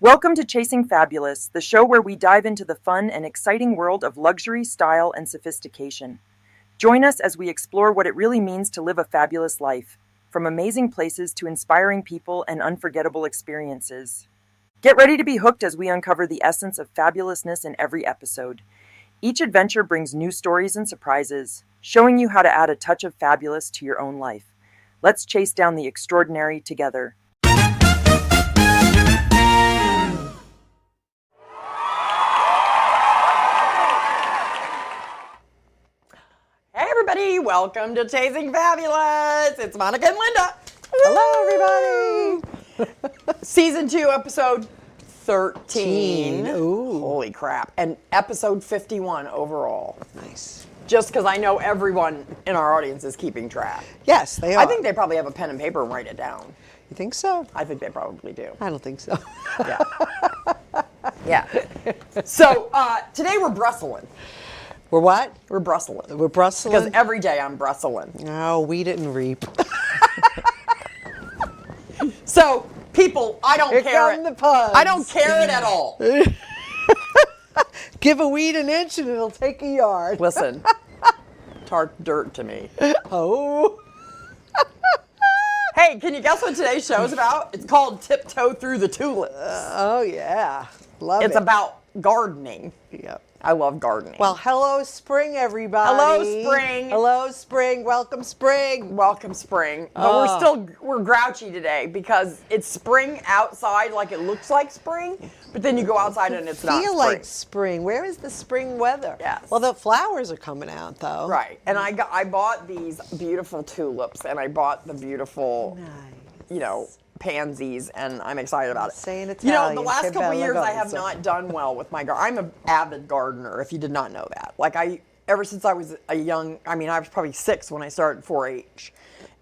Welcome to Chasing Fabulous, the show where we dive into the fun and exciting world of luxury, style, and sophistication. Join us as we explore what it really means to live a fabulous life, from amazing places to inspiring people and unforgettable experiences. Get ready to be hooked as we uncover the essence of fabulousness in every episode. Each adventure brings new stories and surprises, showing you how to add a touch of fabulous to your own life. Let's chase down the extraordinary together. Hey everybody, welcome to Chasing Fabulous. It's Monica and Linda. Hello everybody. Season 2, episode 13. Ooh. Holy crap. And episode 51 overall. Nice. Just because I know everyone in our audience is keeping track. Yes, they are. I think they probably have a pen and paper and write it down. You think so? I think they probably do. I don't think so. Yeah. Yeah. So today we're brustling. We're what? We're brustling. We're brustling? Because every day I'm brustling. No, we didn't reap. So, people, I don't Here care. come the puns. I don't care it at all. Give a weed an inch and it'll take a yard. Listen, talk dirt to me. Oh. Hey, can you guess what today's show is about? It's called Tiptoe Through the Tulips. Oh, yeah. Love It's it. about gardening. Yep. I love gardening. Well, hello, spring, everybody. Hello, spring. Hello, spring. Welcome, spring. welcome spring. But we're grouchy today because it's spring outside, like it looks like spring, but then you go outside and it's not Feel spring. like spring. Where is the spring weather? Yes. Well, the flowers are coming out, though. Right. And I bought these beautiful tulips and I bought the beautiful, Nice. pansies, and I'm excited about it. Say in The Italian, last che couple of bella years I have cosa. not done well with my garden. I'm an avid gardener, if you did not know that. Ever since I was I was probably 6 when I started 4-H.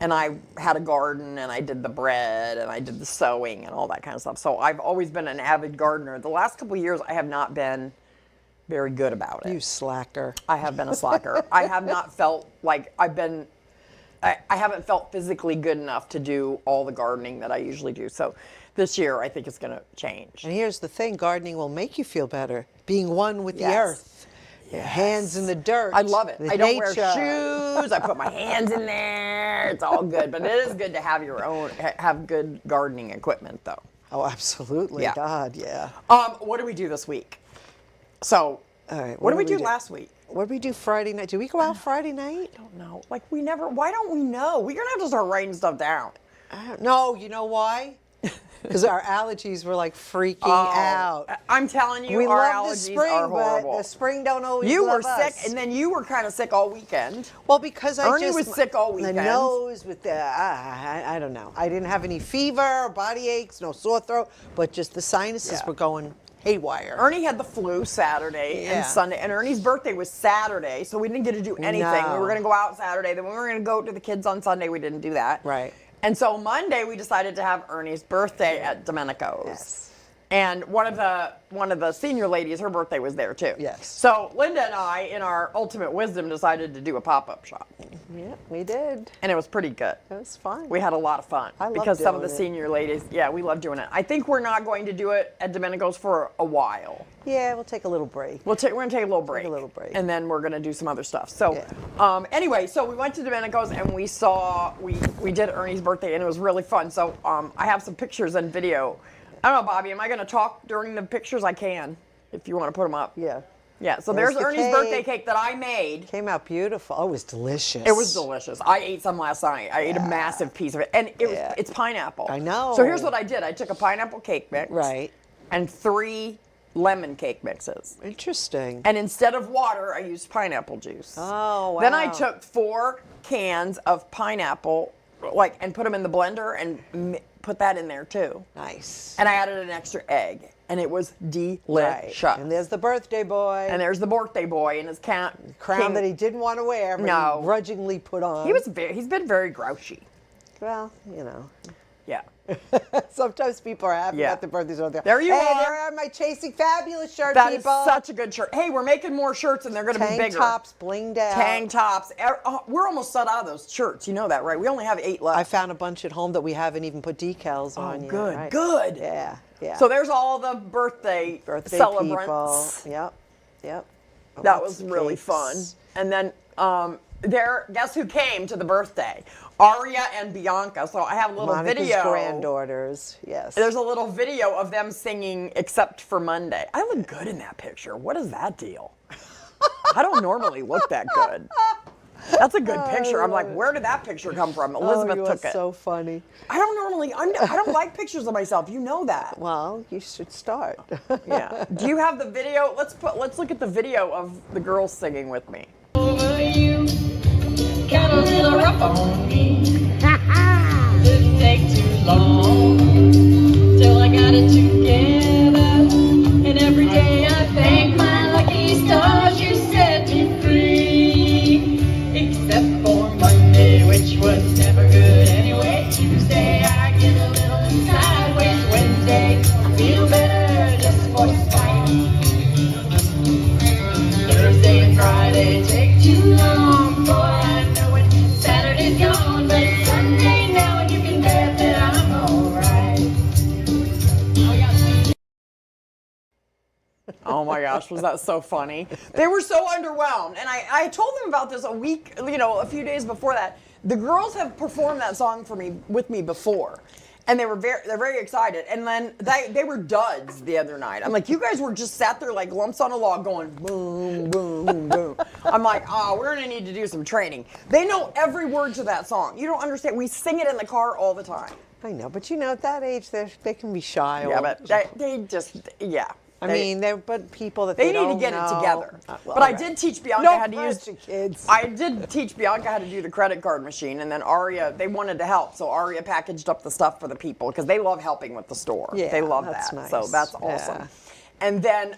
And I had a garden, and I did the bread, and I did the sewing, and all that kind of stuff. So I've always been an avid gardener. The last couple of years I have not been very good about it. You slacker. I have been a slacker. I have not felt like I haven't felt physically good enough to do all the gardening that I usually do. So this year, I think it's going to change. And here's the thing, gardening will make you feel better. Being one with the Yes. earth. Your hands in the dirt. I love it. the I don't nature. wear shoes. I put my hands in there. It's all good. But it is good to have have good gardening equipment, though. Oh, absolutely. Yeah. God, yeah. What did we do this week? So, All right. what did we do last week? What did we do Friday night? Did we go out Friday night? I don't know. Why don't we know? We're going to have to start writing stuff down. No, you know why? Because our allergies were like freaking out. I'm telling you, We our love the allergies spring, are but horrible. the spring don't always You love were us. sick, and then you were kind of sick all weekend. Well, because Ernie was sick all weekend. The nose with the, I don't know. I didn't have any fever or body aches, no sore throat, but just the sinuses were going haywire. Ernie had the flu Saturday and Sunday, and Ernie's birthday was Saturday, so we didn't get to do anything. No. We were going to go out Saturday, then we were going to go to the kids on Sunday. We didn't do that. Right. And so Monday we decided to have Ernie's birthday at Domenico's. Yes. And one of the senior ladies, her birthday was there too. Yes. So Linda and I, in our ultimate wisdom, decided to do a pop-up shop, Yeah, we did. and it was pretty good. It was fun. We had a lot of fun I love because some of the doing it. senior ladies, we love doing it. I think we're not going to do it at Domenico's for a while. Yeah, we'll take a little break. We're going to take a little break. a little break. And then we're going to do some other stuff. So, Yeah. anyway, so we went to Domenico's and we did Ernie's birthday, and it was really fun. So, I have some pictures and video. I don't know, Bobby, am I going to talk during the pictures? I can, if you want to put them up. Yeah. Yeah, so There's there's the Ernie's cake. birthday cake that I made. Came out beautiful. Oh, it was delicious. It was delicious. I ate some last night. I ate a massive piece of it. And it's pineapple. I know. So here's what I did. I took a pineapple cake mix. Right. And 3 lemon cake mixes. Interesting. And instead of water, I used pineapple juice. Oh, wow. Then I took 4 cans of pineapple, and put them in the blender and put that in there too. Nice. And I added an extra egg, and it was delicious. Right. And there's the birthday boy. And there's the birthday boy and his crown that he didn't want to wear, but No. he grudgingly put on. He's been very grouchy. Well, you know. Yeah. Sometimes people are happy Yeah. about their birthdays. Or There you hey, are. there are my Chasing Fabulous shirt, That is people. such a good shirt. Hey, we're making more shirts, and they're going to be Tank bigger. tops, blinged out. Tank tops. We're almost sold out of those shirts. You know that, right? We only have 8 left. I found a bunch at home that we haven't even put decals on yet. Good, right? good. Yeah. Yeah. So there's all the birthday celebrants. People. Yep. That Lots was of really cakes. fun. And then guess who came to the birthday? Aria and Bianca. So I have a little Monica's video. granddaughters. Yes. There's a little video of them singing Except for Monday. I look good in that picture. What is that deal? I don't normally look that good. That's a good picture. I'm like, where did that picture come from? Elizabeth you took are it. so funny. I don't like pictures of myself. You know that. Well, you should start. Yeah. Do you have the video? Let's look at the video of the girls singing with me. Over you, got a little rough on me. Didn't take too long till I got it together. And every day I thank my lucky stars you set me free. Except for Monday, which was never good anyway. Tuesday I get a little sideways. Wednesday I feel better just for spite. Thursday and Friday take too long. Boy, I know it. Saturday's gone, but it's Sunday now, and you can bet that I'm alright. Oh my gosh, was that so funny? They were so underwhelmed. And I told them about this a few days before that. The girls have performed that song with me before. And they're very excited. And then they were duds the other night. I'm like, you guys were just sat there like lumps on a log going boom, boom, boom. I'm like, we're gonna need to do some training. They know every word to that song. You don't understand. We sing it in the car all the time. I know, but at that age, they can be shy. Yeah, but they just. I mean, they're people that they they need don't to get know. it together. Well, but I right. did teach Bianca how to use. Kids. I did teach Bianca how to do the credit card machine, and then Aria. They wanted to help, so Aria packaged up the stuff for the people because they love helping with the store. Yeah, they love that's that. nice. So that's awesome. Yeah. And then,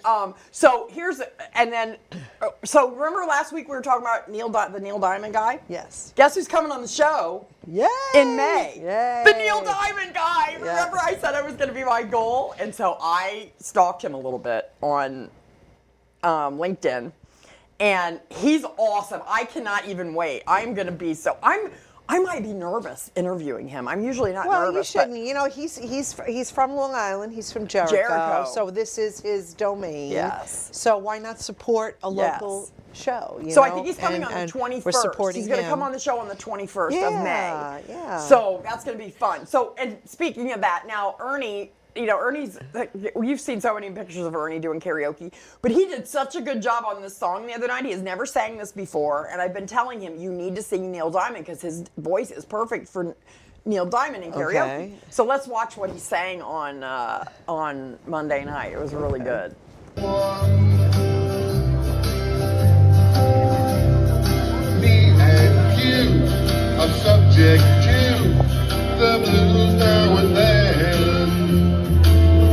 so remember last week we were talking about the Neil Diamond guy? Yes. Guess who's coming on the show? Yay! In May. Yay! The Neil Diamond guy. Remember I said it was going to be my goal? And so I stalked him a little bit on LinkedIn. And he's awesome. I cannot even wait. I'm going to be I might be nervous interviewing him. I'm usually not Well, nervous. you shouldn't. He's from Long Island. He's from Jericho. So this is his domain. Yes. So why not support a local show? So I think he's coming on the 21st. We're supporting He's going to him. come on the show on the 21st of May. Yeah. So that's going to be fun. So, and speaking of that, now Ernie, Ernie's, you've seen so many pictures of Ernie doing karaoke, but he did such a good job on this song the other night. He has never sang this before, and I've been telling him, you need to sing Neil Diamond because his voice is perfect for Neil Diamond in karaoke. Okay. So let's watch what he sang on Monday night. It was really good. Me and you are subject to the blues now and then.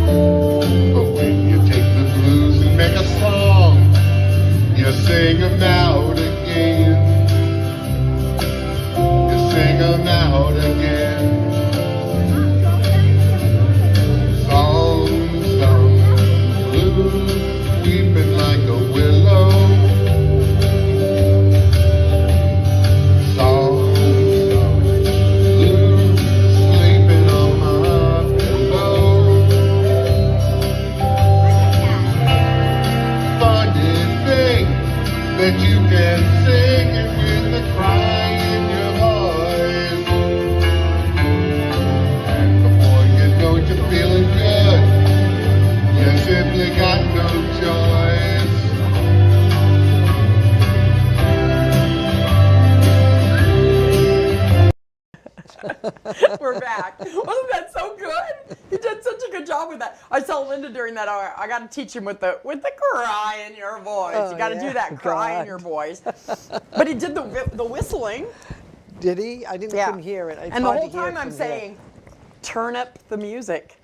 But when you take the blues and make a song, you sing them out again. You sing them out again. Songs sung, blues weeping like a willow. Songs sung, blues sleeping on my pillow. Funny thing that you can sing it with a cry in your voice. And before you know it, you're feeling good. You simply got no choice. We're back. Wasn't that so good? He did such a good job with that. I saw Linda during that hour. I got to teach him with the cry in your voice. Oh, you got to yeah. do that cry in God. your voice. But he did the whistling. Did he? I couldn't hear it. And the whole time I'm saying, turn up the music.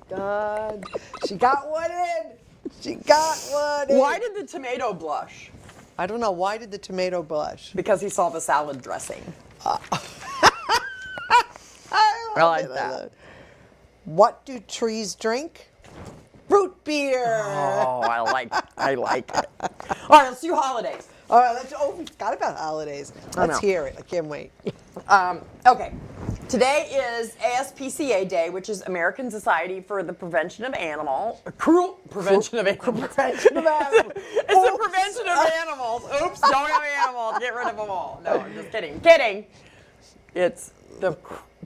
God, she got one in. She got one in. Why did the tomato blush? I don't know. Why did the tomato blush? Because he saw the salad dressing. I like that. What do trees drink? Root beer. Oh, I like it. All right, let's do holidays. All right, we forgot about holidays. Let's hear it. I can't wait. Okay. Today is ASPCA Day, which is American Society for the Prevention of Animal. Cruel prevention of animals. Prevention of animals. It's the prevention of animals. Oops, don't have animals. Get rid of them all. No, I'm just kidding. Kidding. It's the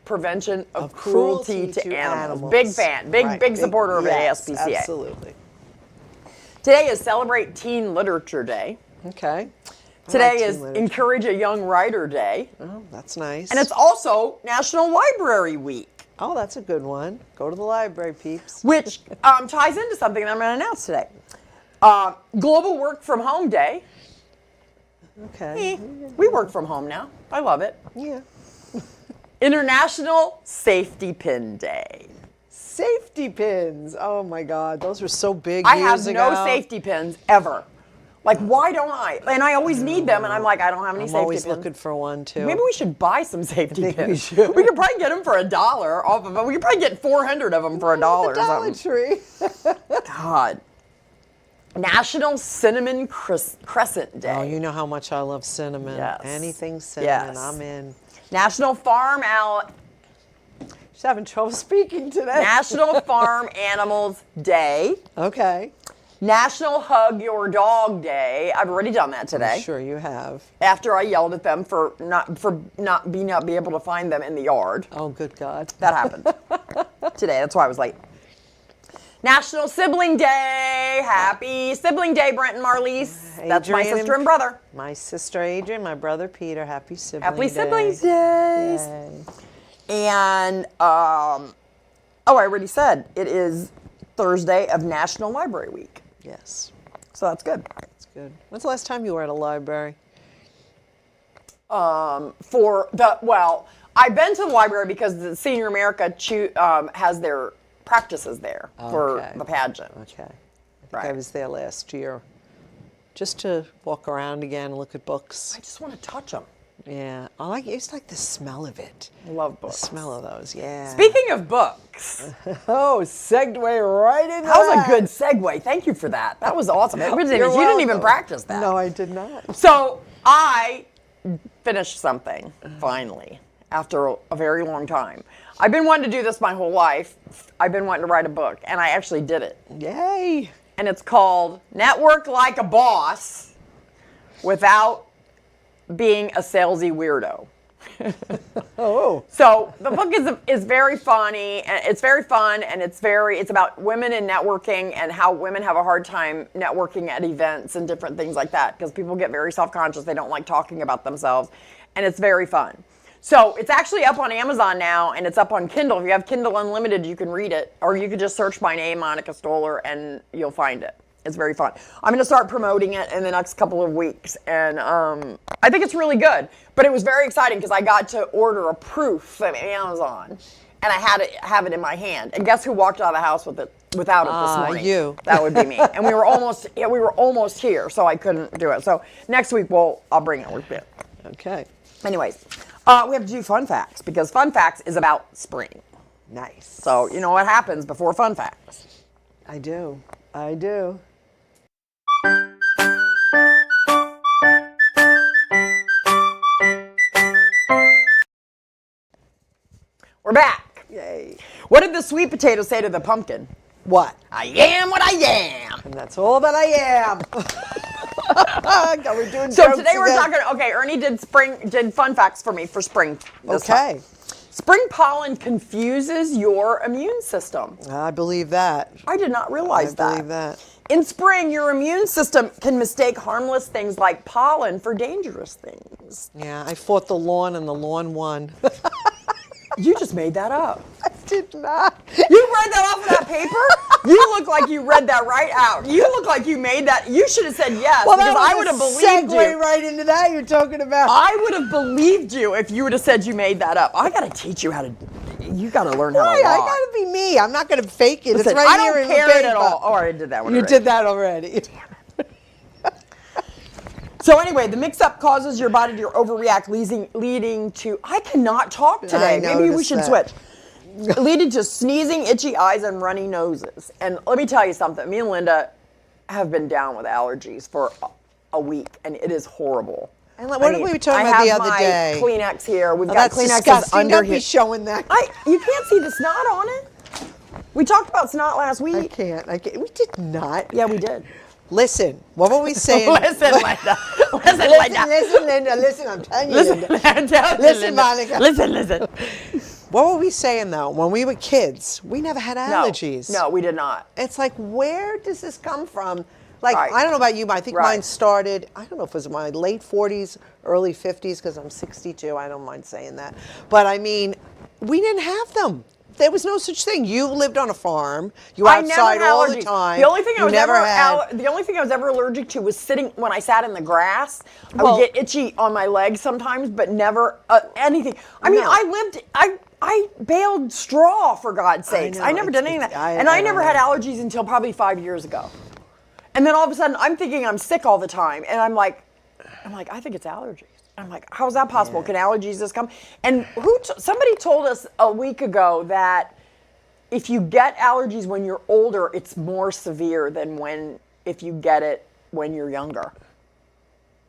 prevention of cruelty to animals. Big fan. Big supporter of ASPCA. Absolutely. Today is Celebrate Teen Literature Day. Okay. Today is Encourage a Young Writer Day. Oh, that's nice. And it's also National Library Week. Oh, that's a good one. Go to the library, peeps. Which ties into something that I'm going to announce today. Global Work from Home Day. Okay. We work from home now. I love it. Yeah. International Safety Pin Day. Safety pins. Oh my God, those were so big I years have ago. no safety pins ever. Like, why don't I? And I always need them, and I'm like, I don't have any I'm safety always pins. looking for one too. Maybe we should buy some safety think we pins. should. We could probably get them for $1 off of them. We could probably get 400 of them for $1 or Dollar something. Tree. God. National Cinnamon Crescent Day. Oh, you know how much I love cinnamon. Yes. Anything cinnamon, Yes. I'm in. National Farm She's having trouble speaking today. National Farm Animals Day. Okay. National Hug Your Dog Day. I've already done that today. I'm sure you have. After I yelled at them for not be able to find them in the yard. Oh, good God. That happened today. That's why I was late. National Sibling Day. Happy Sibling Day, Brent and Marlise. That's my Adrian sister and brother. My sister Adrian, my brother Peter. Happy Sibling Happy Day. Siblings Day. Yay. And, I already said it is Thursday of National Library Week. Yes, So that's good. that's good. When's the last time you were at a library? I've been to the library because the Senior America has their practices there for Okay. the pageant. Okay. I think Right. I was there last year just to walk around again and look at books. I just want to touch them. Yeah, I just like the smell of it. I love The books. smell of those, yeah. Speaking of books, Oh, segue right into that was a good segue. Thank you for that. That was awesome. You didn't even practice that. No, I did not. So I finished something, finally, after a very long time. I've been wanting to do this my whole life. I've been wanting to write a book, and I actually did it. Yay. And it's called Network Like a Boss Without Being a Salesy Weirdo. Oh. So the book is very funny, and it's very fun, and it's about women in networking and how women have a hard time networking at events and different things like that because people get very self-conscious. They don't like talking about themselves, and it's very fun. So it's actually up on Amazon now, and it's up on Kindle. If you have Kindle Unlimited, you can read it, or you could just search my name, Monica Stoller, and you'll find it. It's very fun. I'm going to start promoting it in the next couple of weeks, and I think it's really good. But it was very exciting because I got to order a proof from Amazon, and I had to have it in my hand. And guess who walked out of the house without it this morning? You. That would be me. And we were almost here, so I couldn't do it. So next week I'll bring it with me. Okay. Anyways, we have to do fun facts because fun facts is about spring. Nice. So you know what happens before fun facts. I do. I do. We're back. Yay. What did the sweet potato say to the pumpkin? What? I am what I am. And that's all that I am. We're doing So jokes today we're again. talking. Okay, Ernie did fun facts for me for spring. this Okay. time. Spring pollen confuses your immune system. I believe that. I did not realize I believe that. In spring, your immune system can mistake harmless things like pollen for dangerous things. Yeah, I fought the lawn and the lawn won. You just made that up. I did not. You read that off of that paper? You look like you read that right out. You look like you made that. You should have said yes because I would have believed segue you. right into that you're talking about. I would have believed you if you would have said you made that up. I got to teach you how to. You got to learn how Why? to lie. I gotta be me. I'm not gonna fake it. Listen, it's right I here don't in care the it paper. at all. Oh, I did that one. You already. did that already. So anyway, the mix-up causes your body to overreact, leading to. I cannot talk today. Maybe we noticed should that. switch. Leading to sneezing, itchy eyes, and runny noses. And let me tell you something. Me and Linda have been down with allergies for a week, and it is horrible. And what did we talking about the other day? I have my Kleenex here. We've got That's Kleenexes disgusting. under Don't here. be showing that. You can't see the snot on it. We talked about snot last week. I can't. We did not. Yeah, we did. Listen, what were we saying? Listen, Linda. Listen, Linda. Listen, Linda. Listen, I'm telling you, Listen, Linda. Listen, Monica. Listen. What were we saying, though? When we were kids, we never had allergies. No, we did not. It's like, where does this come from? Like, Right. I don't know about you, but I think Right. mine started, I don't know if it was my late 40s, early 50s, because I'm 62. I don't mind saying that. But I mean, we didn't have them. There was no such thing. You lived on a farm. You were I never outside had all allergies. the time. The only thing I You was never ever had. the only thing I was ever allergic to was sitting when I sat in the grass. I Well- would get itchy on my legs sometimes, but never anything. I mean, No. I baled straw, for God's sakes. know, I never did any of that. And I never had allergies until probably 5 years ago. And then all of a sudden, I'm thinking I'm sick all the time, and I'm like, I think it's allergies. I'm like, how is that possible? Can allergies just come? And somebody told us a week ago that if you get allergies when you're older, it's more severe than if you get it when you're younger.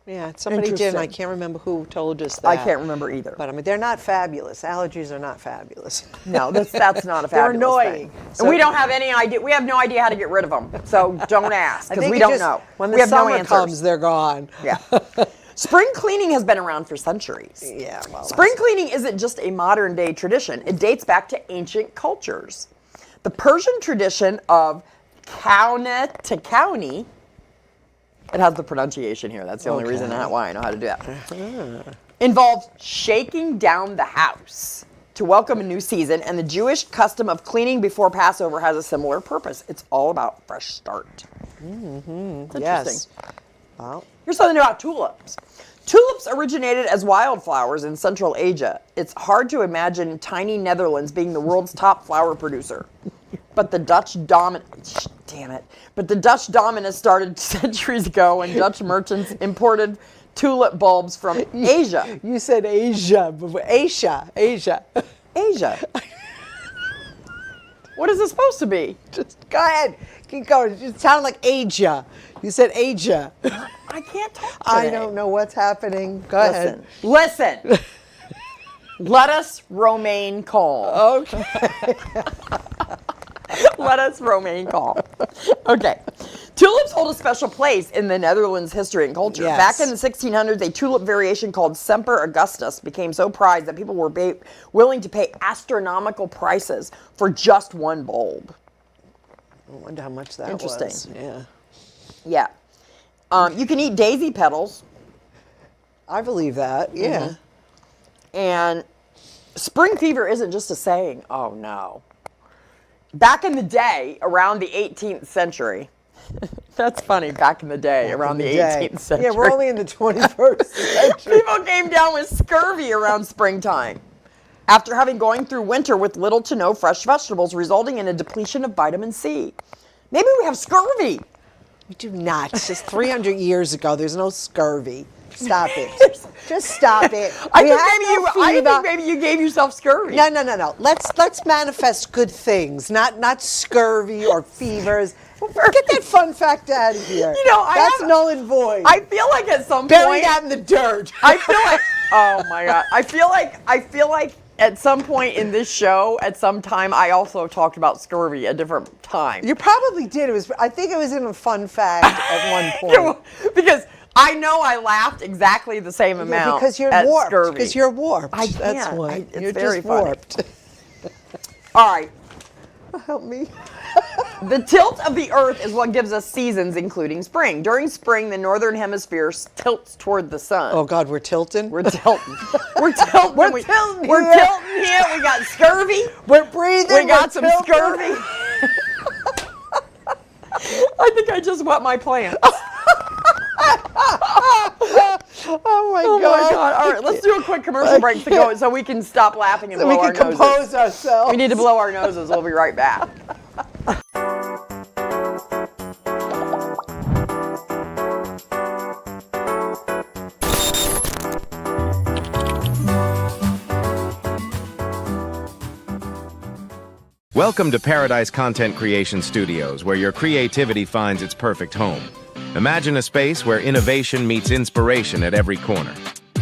Yeah, somebody did, and I Interesting. can't remember who told us that. I can't remember either. But I mean, they're not fabulous. Allergies are not fabulous. No, that's not a They're fabulous annoying. thing. So- And we don't have any idea. We have no idea how to get rid of them. So don't ask I because think we it don't just- know. When we the have no summer answers. comes, they're gone. Yeah. Spring cleaning has been around for centuries. Yeah, well, Spring cleaning isn't just a modern day tradition. It dates back to ancient cultures. The Persian tradition of kauna to kauni, it has the pronunciation here. That's the only reason why I know how to do that. Involves shaking down the house to welcome a new season, and the Jewish custom of cleaning before Passover has a similar purpose. It's all about fresh start. It's interesting. Yes. Well, Here's something about tulips. Tulips originated as wildflowers in Central Asia. It's hard to imagine tiny Netherlands being the world's top flower producer. But the Dutch dominance started centuries ago when Dutch merchants imported tulip bulbs from Asia. you said Asia. Asia. Asia. What is it supposed to be? Just go ahead. Keep going. It sounded like Asia. You said Asia. I can't talk today. I don't know what's happening. Go ahead. Listen. Let us remain calm. Okay. Let us remain calm. Okay. Tulips hold a special place in the Netherlands' history and culture. Yes. Back in the 1600s, a tulip variation called Semper Augustus became so prized that people were willing to pay astronomical prices for just one bulb. I wonder how much that Interesting. was. Yeah. Yeah. You can eat daisy petals, I believe that. Yeah. and spring fever isn't just a saying. Oh, no. Back in the day, around the 18th century, that's funny, back in the day, around the 18th century. Yeah, we're only in the 21st century. People came down with scurvy around springtime after having going through winter with little to no fresh vegetables, resulting in a depletion of vitamin C. Maybe we have scurvy. We do not. It's just 300 years ago. There's no scurvy. Stop it. Just stop it. I We think, have maybe no I fever. think maybe you gave yourself scurvy. No. Let's manifest good things, not scurvy or fevers. Get that fun fact out of here. You know, that's null and void. I feel like at some Bury point that in the dirt. I feel like oh my god. I feel like at some point in this show, at some time, I also talked about scurvy at a different time. You probably did. I think it was in a fun fact at one point. Because I know I laughed exactly the same Yeah, amount. because you're at warped. scurvy. Because you're warped. I That's can't. why. It's You're very just funny. warped. All right. Help me. The tilt of the Earth is what gives us seasons, including spring. During spring, the northern hemisphere tilts toward the sun. Oh God, we're tilting. We're tilting. We're tilting. We're We- tilting We're here. tilting here. We got scurvy. We're breathing. We got we're some tilting. scurvy. I think I just wet my plants. Oh my Oh God. my God. All right, let's do a quick commercial break so we can stop laughing and So blow we our can noses. compose ourselves. We need to blow our noses. We'll be right back. Welcome to Paradise Content Creation Studios, where your creativity finds its perfect home. Imagine a space where innovation meets inspiration at every corner.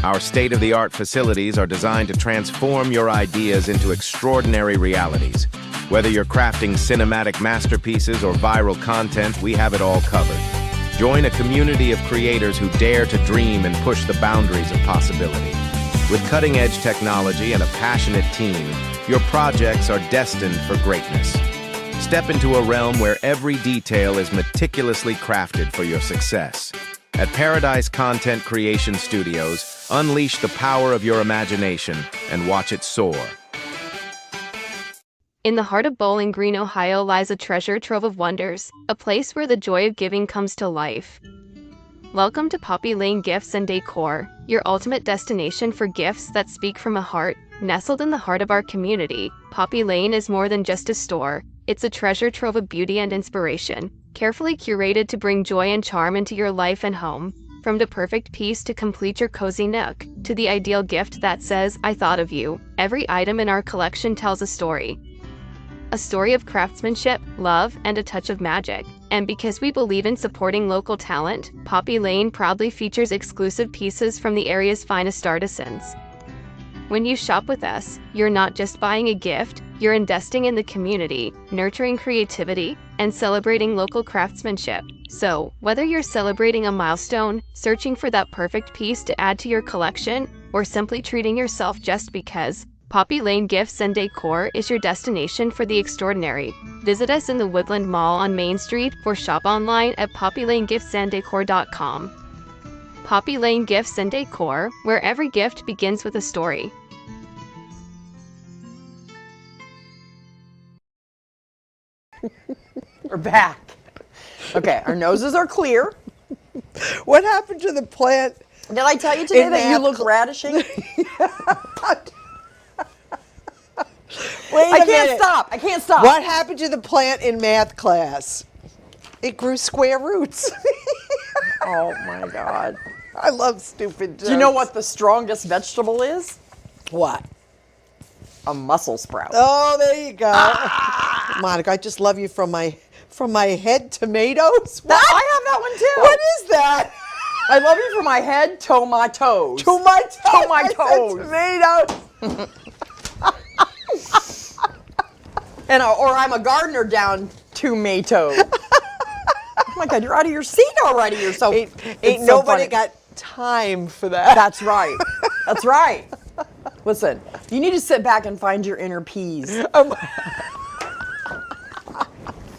Our state-of-the-art facilities are designed to transform your ideas into extraordinary realities. Whether you're crafting cinematic masterpieces or viral content, we have it all covered. Join a community of creators who dare to dream and push the boundaries of possibility. With cutting-edge technology and a passionate team, your projects are destined for greatness. Step into a realm where every detail is meticulously crafted for your success. At Paradise Content Creation Studios, unleash the power of your imagination and watch it soar. In the heart of Bowling Green, Ohio lies a treasure trove of wonders, a place where the joy of giving comes to life. Welcome to Poppy Lane Gifts and Decor, your ultimate destination for gifts that speak from a heart. Nestled in the heart of our community, Poppy Lane is more than just a store. It's a treasure trove of beauty and inspiration, carefully curated to bring joy and charm into your life and home. From the perfect piece to complete your cozy nook, to the ideal gift that says, "I thought of you," every item in our collection tells a story. A story of craftsmanship, love, and a touch of magic. And because we believe in supporting local talent, Poppy Lane proudly features exclusive pieces from the area's finest artisans. When you shop with us, you're not just buying a gift, you're investing in the community, nurturing creativity, and celebrating local craftsmanship. So, whether you're celebrating a milestone, searching for that perfect piece to add to your collection, or simply treating yourself just because, Poppy Lane Gifts and Decor is your destination for the extraordinary. Visit us in the Woodland Mall on Main Street or shop online at poppylanegiftsanddecor.com. Poppy Lane Gifts and Decor, where every gift begins with a story. We're back. Okay, our noses are clear. What happened to the plant? Did I tell you today In that you math look cl- radishing? Wait a I can't minute. stop. I can't stop. What happened to the plant in math class? It grew square roots. Oh my God. I love stupid jokes. Do you know what the strongest vegetable is? What? A mussel sprout. Oh, there you go. Monica, I just love you from my head tomatoes. What? I have that one too. What is that? I love you from my head to my toes. To my toes. To my I said toes. tomatoes. Or I'm a gardener down to my toes. Oh my God, you're out of your seat already. You're so Ain't it's so nobody funny. got time for that. That's right. That's right. Listen, you need to sit back and find your inner peas.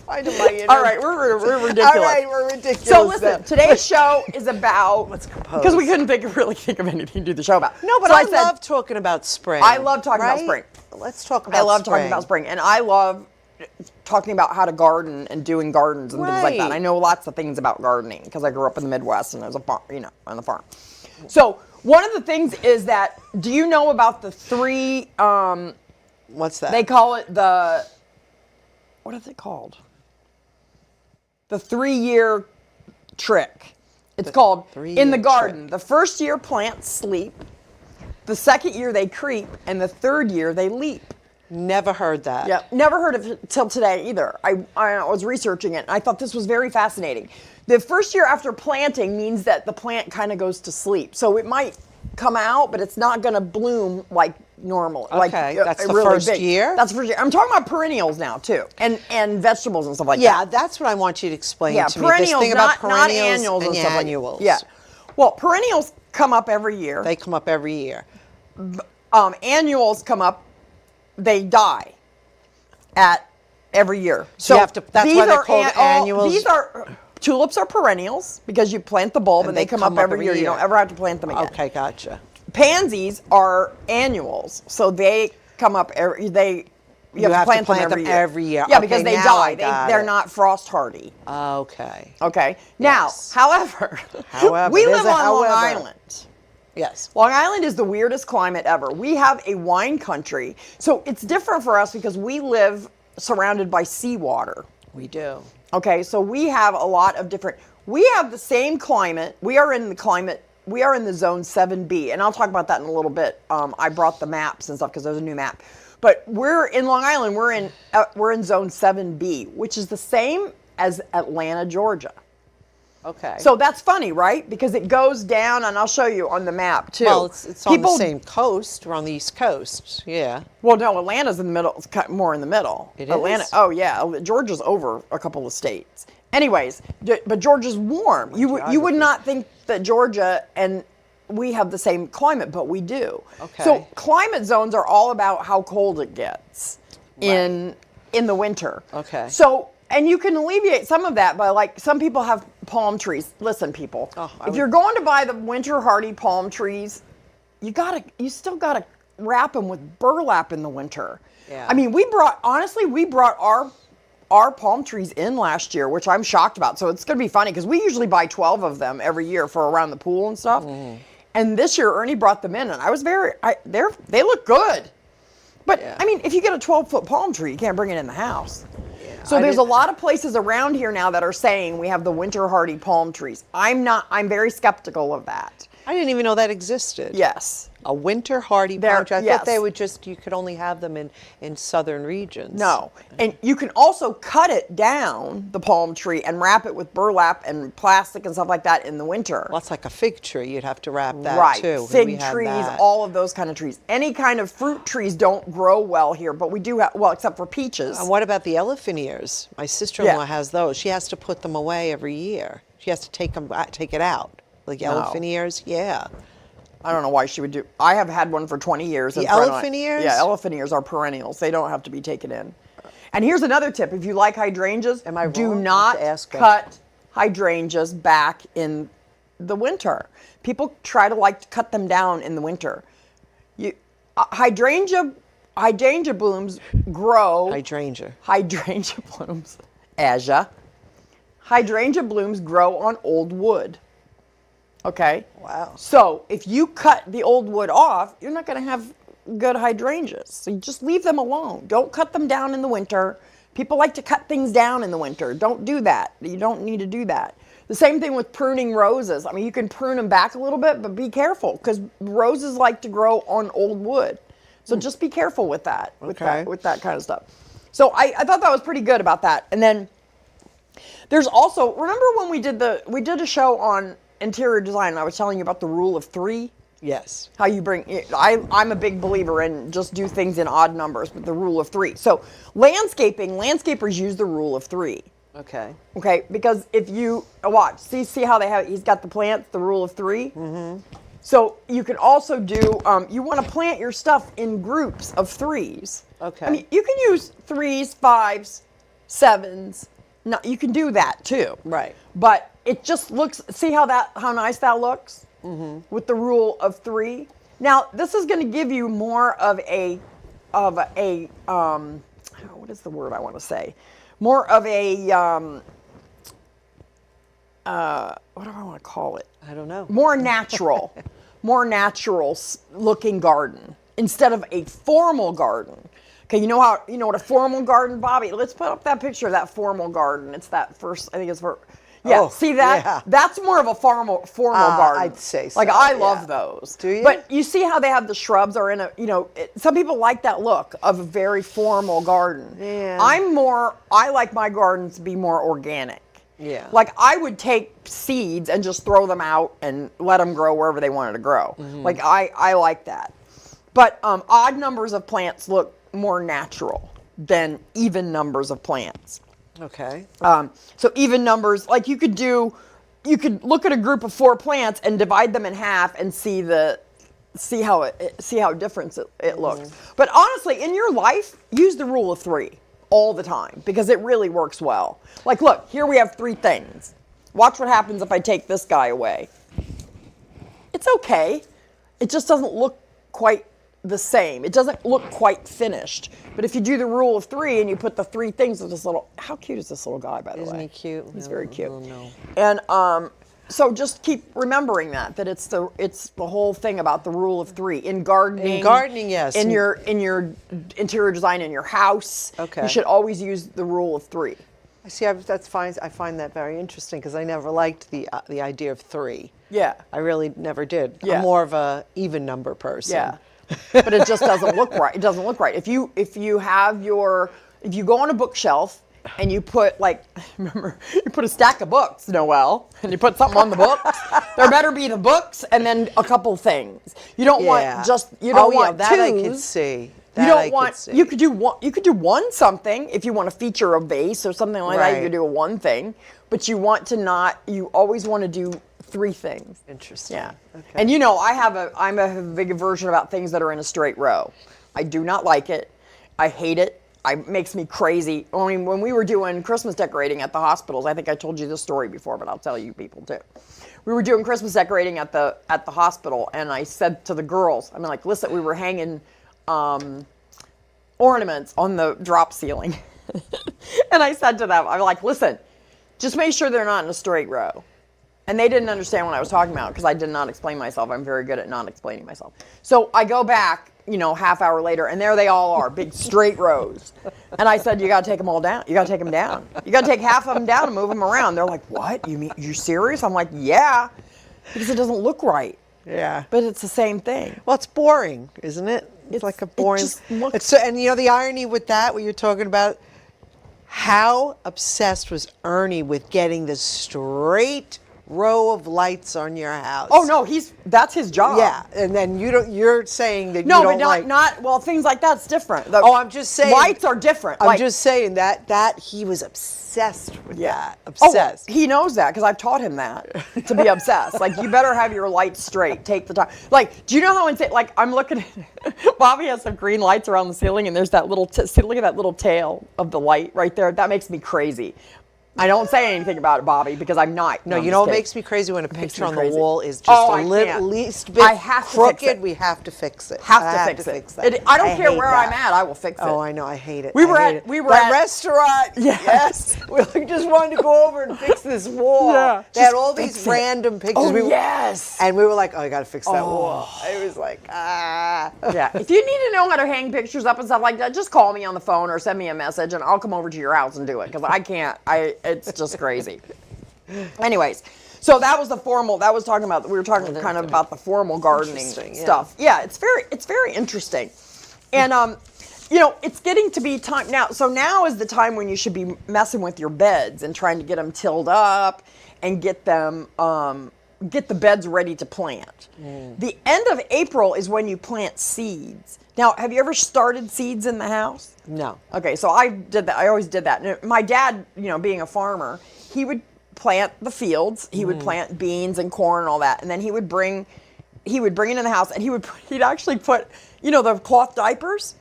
Find my inner- All right, we're ridiculous. All right, we're ridiculous. So listen, then. today's show is about Let's compose. because we couldn't really think of anything to do the show about. No, but So I said, love talking about spring. I love talking about right? spring. Let's talk about I love spring. talking about spring, and I love talking about how to garden and doing gardens and things like that. Right. I know lots of things about gardening because I grew up in the Midwest and I was a farm, on the farm. So one of the things is that, do you know about the three? What's that? They call it what is it called? The 3-year trick. It's called in 3-year the garden. trick. The first year plants sleep, the second year they creep, and the third year they leap. Never heard that. Yeah, never heard of it till today either. I was researching it, and I thought this was very fascinating. The first year after planting means that the plant kind of goes to sleep. So it might come out, but it's not going to bloom like normal. Okay, that's the really first big. year? That's the first year. I'm talking about perennials now too, and vegetables and stuff like Yeah, that. that's what I want you to explain Yeah, to me. This perennials, thing about not perennials annuals and and stuff annuals. like that. Yeah. Well, perennials come up every year. They come up every year. Annuals come up, they die at every year. So you have to- that's these why they're are called annuals? These are tulips are perennials because you plant the bulb and they come up every year. You don't ever have to plant them again. Okay, gotcha. Pansies are annuals, so they come up every you have to plant them every year. Yeah, Okay, because they now I die. got They're it. not frost hardy. Okay. Okay. Now, Yes. however, However, we there's live a on Long however. Island. Yes. Long Island is the weirdest climate ever. We have a wine country, so it's different for us because we live surrounded by seawater. We do. Okay, so we have a lot of different. We have the same climate. We are in the zone 7B, and I'll talk about that in a little bit. I brought the maps and stuff because there's a new map. But we're in Long Island. We're in zone 7B, which is the same as Atlanta, Georgia. Okay. So that's funny, right? Because it goes down, and I'll show you on the map too. Well, it's on the same coast. We're on the East Coast. Yeah. Well, no, Atlanta's in the middle. It's more in the middle. It Atlanta. is? Oh yeah, Georgia's over a couple of states. Anyways, but Georgia's warm. You would geography. not think that Georgia and we have the same climate, but we do. Okay. So climate zones are all about how cold it gets in the winter. Okay. So, and you can alleviate some of that by, like, some people have palm trees. Listen, people, if you're going to buy the winter hardy palm trees, you still gotta wrap them with burlap in the winter. Yeah. I mean, we brought our palm trees in last year, which I'm shocked about. So it's going to be funny because we usually buy 12 of them every year for around the pool and stuff. And this year Ernie brought them in, and I was they look good. But I mean, if you get a 12-foot palm tree, you can't bring it in the house. So there's a lot of places around here now that are saying we have the winter hardy palm trees. I'm very skeptical of that. I didn't even know that existed. Yes. A winter hardy palm tree. I yes. thought they would you could only have them in southern regions. No. And you can also cut it down, the palm tree, and wrap it with burlap and plastic and stuff like that in the winter. Well, that's like a fig tree. You'd have to wrap that Right. too. Fig trees, all of those kind of trees. Any kind of fruit trees don't grow well here, but we do have, well, except for peaches. And what about the elephant ears? My sister-in-law has those. She has to put them away every year. She has to take it out. Like elephant ears, yeah. I don't know why she would do. I have had one for 20 years. The elephant ears? Yeah, elephant ears are perennials. They don't have to be taken in. And here's another tip: if you like hydrangeas, Am I do wrong? not To ask her. cut hydrangeas back in the winter. People try to cut them down in the winter. Hydrangea blooms grow. Hydrangea. Hydrangea blooms. Asia. Hydrangea blooms grow on old wood. Okay? Wow. So if you cut the old wood off, you're not going to have good hydrangeas. So you just leave them alone. Don't cut them down in the winter. People like to cut things down in the winter. Don't do that. You don't need to do that. The same thing with pruning roses. I mean, you can prune them back a little bit, but be careful because roses like to grow on old wood. So just be careful with that, with that kind of stuff. So I thought that was pretty good about that. And then there's also, remember when we did a show on interior design, and I was telling you about the rule of 3? Yes. How you bring, I'm a big believer in just do things in odd numbers, but the rule of 3. So landscapers use the rule of 3. Okay. Okay, because if you, watch, see how he's got the plants, the rule of 3? Mm-hmm. So you can also do, you want to plant your stuff in groups of 3s. Okay. I mean, you can use 3s, 5s, 7s. No, you can do that too. Right. But it just looks, see how nice that looks? Mm-hmm. With the rule of 3. Now, this is going to give you more of a what is the word I want to say? More of a, what do I want to call it? I don't know. More natural looking garden instead of a formal garden. Okay, you know what a formal garden, Bobby? Let's put up that picture of that formal garden. It's that first, I think it's for, yeah, see that? Yeah. That's more of a formal garden. I'd say so. Like, I love yeah. those. Do you? But you see how they have the shrubs are in a, some people like that look of a very formal garden. Yeah. I like my gardens to be more organic. Yeah. Like, I would take seeds and just throw them out and let them grow wherever they wanted to grow. Mm-hmm. Like, I like that. But odd numbers of plants look more natural than even numbers of plants. Okay. So even numbers, like you could look at a group of 4 plants and divide them in half and see how different it looks. Mm-hmm. But honestly, in your life, use the rule of 3 all the time because it really works well. Like, look, here we have 3 things. Watch what happens if I take this guy away. It's okay. It just doesn't look quite the same. It doesn't look quite finished. But if you do the rule of 3 and you put the 3 things with this little, how cute is this little guy, by the way? Isn't he cute? He's very cute. No. And so just keep remembering that it's the whole thing about the rule of 3 in gardening. In gardening, yes. In your interior design in your house. Okay. You should always use the rule of 3. I see. That's fine. I find that very interesting because I never liked the idea of 3. Yeah. I really never did. Yeah. I'm more of a even number person. Yeah. But it just doesn't look right. It doesn't look right. If you go on a bookshelf and you put like, remember, you put a stack of books, Noelle, and you put something on the books. There better be the books and then a couple things. You don't want just, you don't want that twos. I could see. You don't want, you could do one, something if you want to feature a vase or something like that, you could do one thing, but you want to not, you always want to do 3 things. Interesting. Yeah. Okay. And you know, I'm a big aversion about things that are in a straight row. I do not like it. I hate it. It makes me crazy. I mean, when we were doing Christmas decorating at the hospitals, I think I told you this story before, but I'll tell you people too. We were doing Christmas decorating at the hospital, and I said to the girls, I'm like, listen, we were hanging ornaments on the drop ceiling. And I said to them, I'm like, listen, just make sure they're not in a straight row. And they didn't understand what I was talking about because I did not explain myself. I'm very good at not explaining myself. So I go back, you know, half hour later, and there they all are, big straight rows. And I said, you got to take them all down. You got to take them down. You got to take half of them down and move them around. They're like, what? You're serious? I'm like, yeah, because it doesn't look right. Yeah. But it's the same thing. Well, it's boring, isn't it? It's like a boring. And you know the irony with that, what you're talking about, how obsessed was Ernie with getting the straight row of lights on your house? Oh no, that's his job. Yeah, and then you're saying that no, you don't but not well, things like that's different. I'm just saying lights are different. I'm just saying that he was obsessed with that. Obsessed. Oh, he knows that because I've taught him that to be obsessed. Like, you better have your lights straight. Take the time. Like, do you know how insane? Like, I'm looking at Bobby has some green lights around the ceiling, and there's that little see, look at that little tail of the light right there. That makes me crazy. I don't say anything about it, Bobby, because I'm not. No, you know what makes me crazy when a picture on the wall is just least bit crooked. We have to fix it. Have to fix it. I don't care where I'm at. I will fix it. Oh, I know. I hate it. We were at that restaurant. Yes. We just wanted to go over and fix this wall. Yeah. They had all these random pictures. Oh, yes. And we were like, oh, I got to fix that wall. It was like, Yeah. If you need to know how to hang pictures up and stuff like that, just call me on the phone or send me a message, and I'll come over to your house and do it, because I can't. It's just crazy. Anyways, so that was the formal. That was talking about. We were talking kind of about the formal gardening stuff. Yeah, it's very interesting, and you know, it's getting to be time now. So now is the time when you should be messing with your beds and trying to get them tilled up and get them get the beds ready to plant. The end of April is when you plant seeds. Now, have you ever started seeds in the house? no. Okay, so I did that. I always did that. And my dad, you know, being a farmer, he would plant the fields. He would plant beans and corn and all that, and then he would bring it in the house, and he'd actually put, you know, the cloth diapers.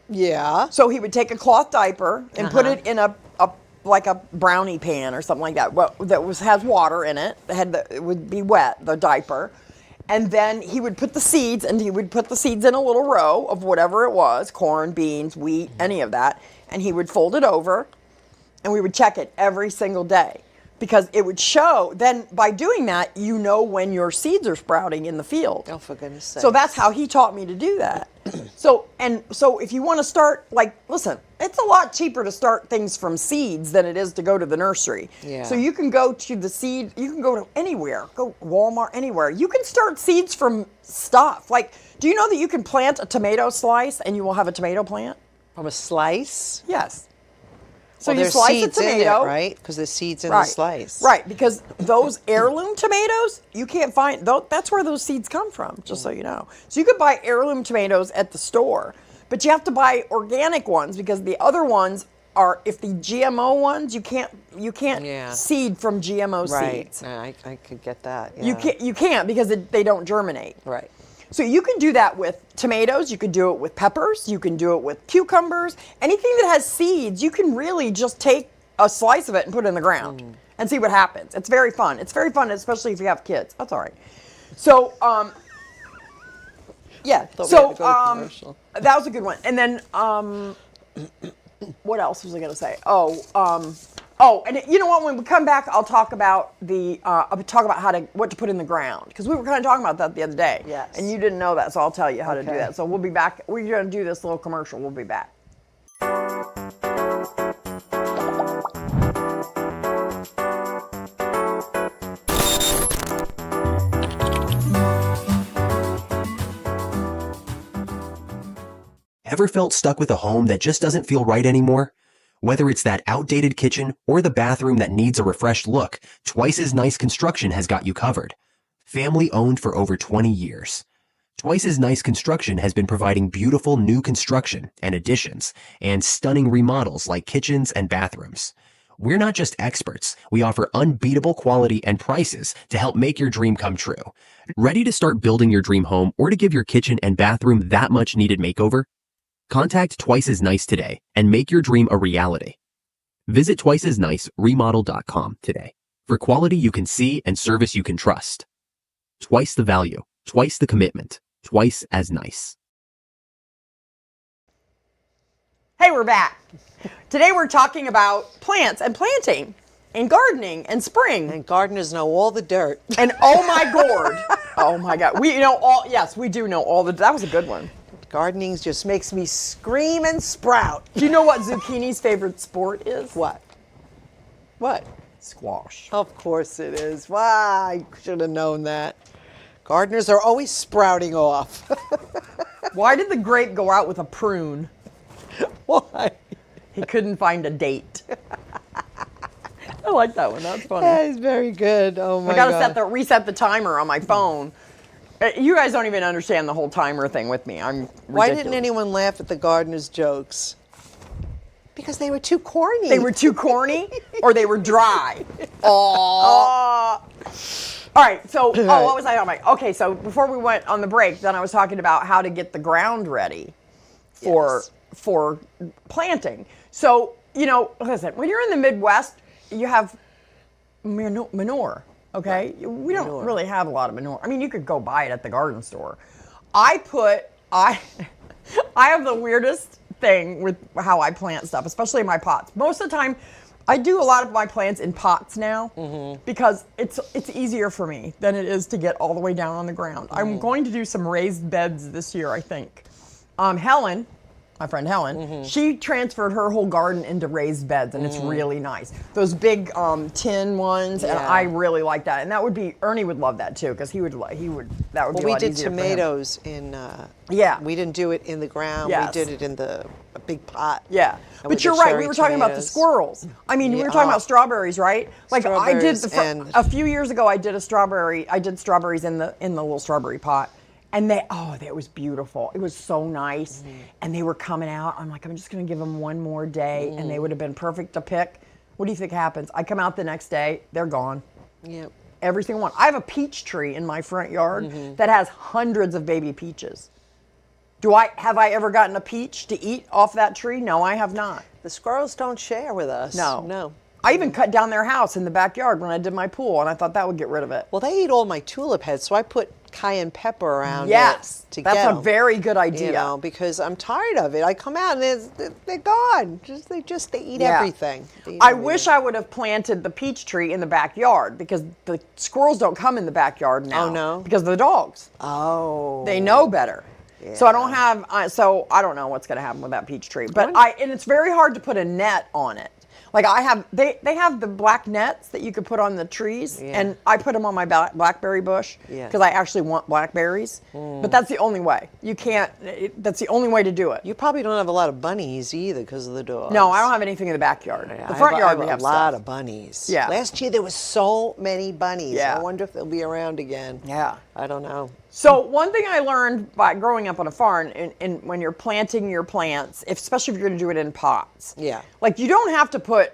Yeah. So he would take a cloth diaper and put it in a like a brownie pan or something like that. Well, has water in it. It would be wet, the diaper. And then he would put the seeds, and he would put the seeds in a little row of whatever it was, corn, beans, wheat, any of that. And he would fold it over, and we would check it every single day. Because it would show, then by doing that, you know when your seeds are sprouting in the field. Oh, for goodness sake. So that's how he taught me to do that. So if you want to start, like, listen, it's a lot cheaper to start things from seeds than it is to go to the nursery. Yeah. So you can go to you can go to anywhere, go Walmart, anywhere. You can start seeds from stuff. Like, do you know that you can plant a tomato slice and you will have a tomato plant? From a slice? Yes. So Well, you there's slice a seeds in tomato, it, right? Because there's seeds in the slice. Right, because those heirloom tomatoes, you can't find, that's where those seeds come from, just so you know. So you could buy heirloom tomatoes at the store, but you have to buy organic ones, because the other ones are, if the GMO ones, you can't seed from GMO seeds. Right, I could get that. Yeah. You can't because they don't germinate. Right. So you can do that with tomatoes, you can do it with peppers, you can do it with cucumbers, anything that has seeds, you can really just take a slice of it and put it in the ground and see what happens. It's very fun. It's very fun, especially if you have kids. That's all right. So, yeah. So, that was a good one. And then, what else was I going to say? And you know what? When we come back, I'll talk about what to put in the ground, because we were kind of talking about that the other day. Yes. And you didn't know that, so I'll tell you how to do that. So we'll be back. We're going to do this little commercial. We'll be back. Ever felt stuck with a home that just doesn't feel right anymore? Whether it's that outdated kitchen or the bathroom that needs a refreshed look, Twice as Nice Construction has got you covered. Family owned for over 20 years. Twice as Nice Construction has been providing beautiful new construction and additions and stunning remodels like kitchens and bathrooms. We're not just experts. We offer unbeatable quality and prices to help make your dream come true. Ready to start building your dream home or to give your kitchen and bathroom that much needed makeover? Contact Twice as Nice today and make your dream a reality. Visit twiceasniceremodel.com today for quality you can see and service you can trust. Twice the value, twice the commitment, Twice as Nice. Hey, we're back. Today we're talking about plants and planting and gardening and spring. And gardeners know all the dirt. And oh my gourd. Oh my God. We know all, yes, we do know all the, that was a good one. Gardening just makes me scream and sprout. Do you know what zucchini's favorite sport is? What? What? Squash. Of course it is. Why? I should have known that. Gardeners are always sprouting off. Why did the grape go out with a prune? Why? He couldn't find a date. I like that one. That's funny. That is very good. Oh my I God. gotta reset the timer on my phone. You guys don't even understand the whole timer thing with me. I'm ridiculous. Why didn't anyone laugh at the gardener's jokes? Because they were too corny. They were too corny or they were dry. Oh. All right, so, what was I on my, okay, so before we went on the break, then I was talking about how to get the ground ready for planting. So, you know, listen, when you're in the Midwest, you have manure, okay? Right. We don't really have a lot of manure. I mean, you could go buy it at the garden store. I have the weirdest thing with how I plant stuff, especially in my pots. Most of the time, I do a lot of my plants in pots now because it's easier for me than it is to get all the way down on the ground. I'm going to do some raised beds this year, I think. Helen, my friend Helen, she transferred her whole garden into raised beds, and it's really nice. Those big tin ones, and I really like that. And that would be, Ernie would love that too, because that would be a lot easier for him. We did tomatoes in, we didn't do it in the ground, we did it in a big pot. Yeah, but you're right, we were talking about the squirrels. I mean, we were talking about strawberries, right? Like I did, a few years ago, I did strawberries in the little strawberry pot. And that was beautiful. It was so nice. And they were coming out. I'm like, I'm just going to give them one more day. And they would have been perfect to pick. What do you think happens? I come out the next day. They're gone. Yep. Every single one. I have a peach tree in my front yard that has hundreds of baby peaches. Have I ever gotten a peach to eat off that tree? No, I have not. The squirrels don't share with us. No. I even cut down their house in the backyard when I did my pool, and I thought that would get rid of it. Well, they eat all my tulip heads, so I put cayenne pepper around yes, it to get that's a them, very good idea. You know, because I'm tired of it. I come out and they're gone. They eat everything. I wish I would have planted the peach tree in the backyard because the squirrels don't come in the backyard now. Oh, no? Because of the dogs. Oh. They know better. Yeah. So I don't have, so I don't know what's going to happen with that peach tree. But and it's very hard to put a net on it. Like they have the black nets that you could put on the trees, and I put them on my blackberry bush because I actually want blackberries. But that's the only way. You can't. That's the only way to do it. You probably don't have a lot of bunnies either because of the dogs. No, I don't have anything in the backyard. The front yard we have a lot of bunnies. Yeah. Last year there was so many bunnies. Yeah. I wonder if they'll be around again. Yeah. I don't know. So one thing I learned by growing up on a farm, and when you're planting your plants, especially if you're going to do it in pots. Yeah. Like you don't have to put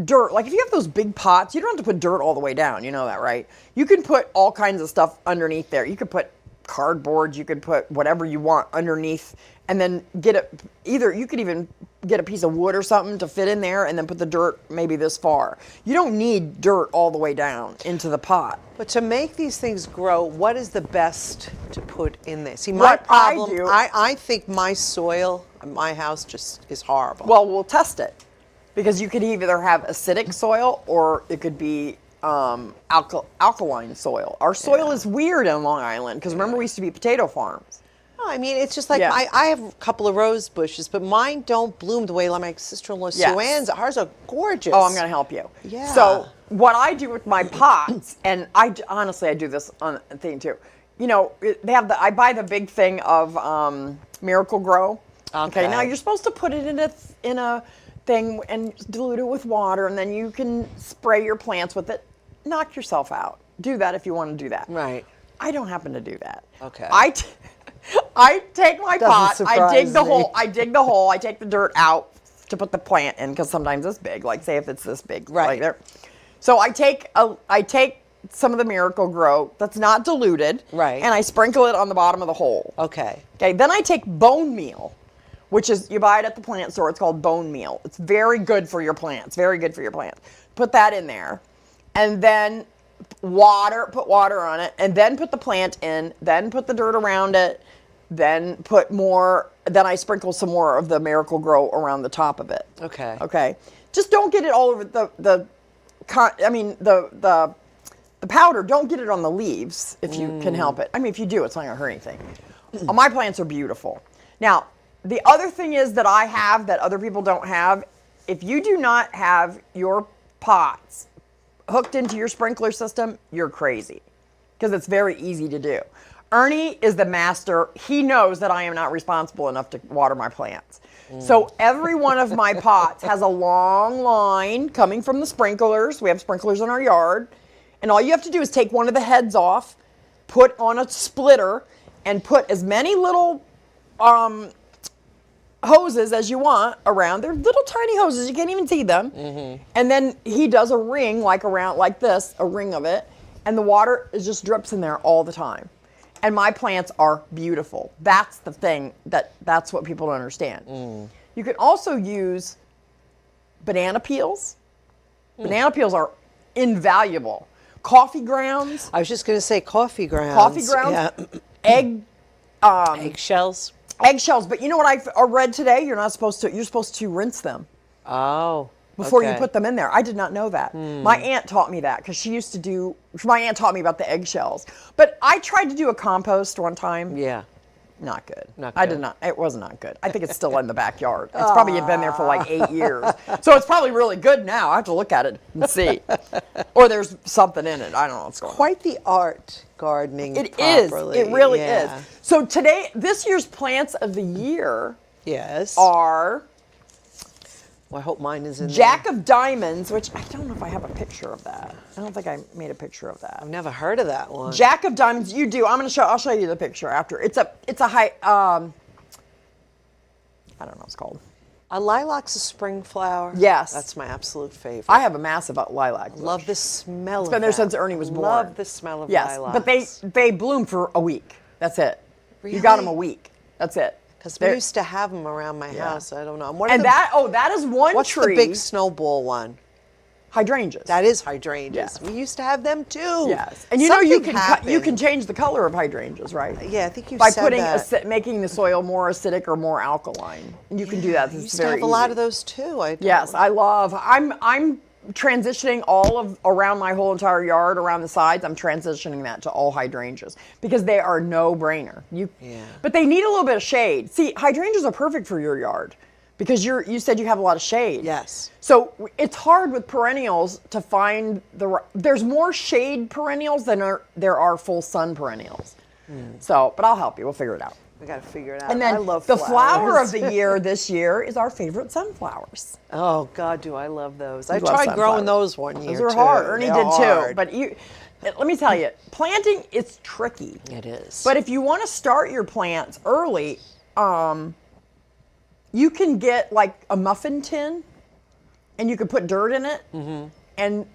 dirt. Like if you have those big pots, you don't have to put dirt all the way down. You know that, right? You can put all kinds of stuff underneath there. You could put cardboard. You could put whatever you want underneath, and then you could even get a piece of wood or something to fit in there, and then put the dirt maybe this far. You don't need dirt all the way down into the pot. But to make these things grow, what is the best to put in there? See, my problem, I think my soil, my house just is horrible. Well, we'll test it. Because you could either have acidic soil or it could be alkaline soil. Our soil is weird on Long Island because remember we used to be potato farms. No, I mean, it's just like I have a couple of rose bushes, but mine don't bloom the way like my sister-in-law Suanne's. Hers are gorgeous. Oh, I'm going to help you. Yeah. So what I do with my pots, and honestly I do this on a thing too. You know, I buy the big thing of Miracle Grow. Okay. Now you're supposed to put it in a thing and dilute it with water, and then you can spray your plants with it. Knock yourself out. Do that if you want to do that. Right. I don't happen to do that. Okay. I take my pot, I dig the hole, I take the dirt out to put the plant in, because sometimes it's big, like say if it's this big, Right. like there. So I take some of the Miracle-Gro that's not diluted, Right. and I sprinkle it on the bottom of the hole. Okay. Okay, then I take bone meal, which is, you buy it at the plant store, it's called bone meal. It's very good for your plants, very good for your plants. Put that in there, and then put water on it, and then put the plant in, then put the dirt around it, then I sprinkle some more of the Miracle-Gro around the top of it. Okay. Okay. Just don't get it all over the powder, don't get it on the leaves if you can help it. I mean, if you do, it's not going to hurt anything. My plants are beautiful. Now, the other thing is that I have that other people don't have, if you do not have your pots hooked into your sprinkler system, you're crazy, because it's very easy to do. Ernie is the master. He knows that I am not responsible enough to water my plants. So every one of my pots has a long line coming from the sprinklers. We have sprinklers in our yard. And all you have to do is take one of the heads off, put on a splitter, and put as many little hoses as you want around. They're little tiny hoses. You can't even see them. And then he does a ring like this, a ring of it. And the water just drips in there all the time. And my plants are beautiful. That's the thing, that's what people don't understand. You can also use banana peels. Banana peels are invaluable. Coffee grounds. I was just going to say coffee grounds. Coffee grounds. Yeah. Eggshells. Eggshells. But you know what I read today? You're supposed to rinse them. Oh. Before you okay. put them in there. I did not know that. My aunt taught me that, because my aunt taught me about the eggshells. But I tried to do a compost one time. Yeah. Not good. Not I good. did not. It was not good. I think it's still in the backyard. It's probably been there for like 8 years. So it's probably really good now. I have to look at it and see. Or there's something in it. I don't know what's going on. Quite the art, gardening It is. properly. It really Yeah. is. So this year's plants of the year Yes. are Well, I hope mine is in Jack there. of Diamonds, which I don't know if I have a picture of that. I don't think I made a picture of that. I've never heard of that one. Jack of Diamonds, you do. I'll show you the picture after. It's a high, I don't know what it's called. A lilac's a spring flower. Yes. That's my absolute favorite. I have a massive lilac. love the smell of It's been there that. since Ernie was born. Love the smell of Yes, lilacs. but they bloom for a week. That's it. You got them a Really? week. That's it. Because we used to have them around my house. I don't know. What are And the- that is one What's tree. the big snowball one? Hydrangeas. That is hydrangeas. Yes. We used to have them too. Yes, and you know you Something can happened. change the color of hydrangeas, right? Yeah, I think you by said putting that. making the soil more acidic or more alkaline. And you can do that. We It's used to very have a lot easy. of those too. Yes, I love. I'm transitioning around my whole entire yard, around the sides. I'm transitioning that to all hydrangeas because they are no brainer. But they need a little bit of shade. See, hydrangeas are perfect for your yard because you said you have a lot of shade. Yes. So it's hard with perennials to find there's more shade perennials than there are full sun perennials. So, but I'll help you. We'll figure it out. We got to figure it out. And then I love the flower flowers. of the year this year is our favorite sunflowers. Oh God, do I love those? I love tried growing sunflowers. those one year Those are too. hard. Ernie They're did hard. too. But let me tell you, planting it's tricky. It is. But if you want to start your plants early, you can get like a muffin tin, and you can put dirt in it, and